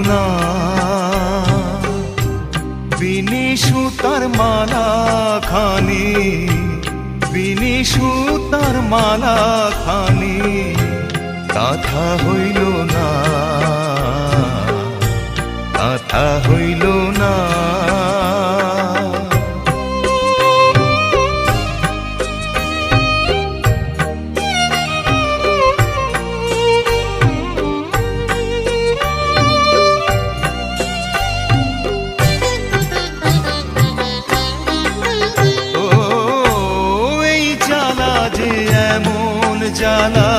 না। বিনি সুতার মালা খানি, বিনি সুতার মালা খানি গাঁথা হইল না, গাঁথা হইল না। জ্বালা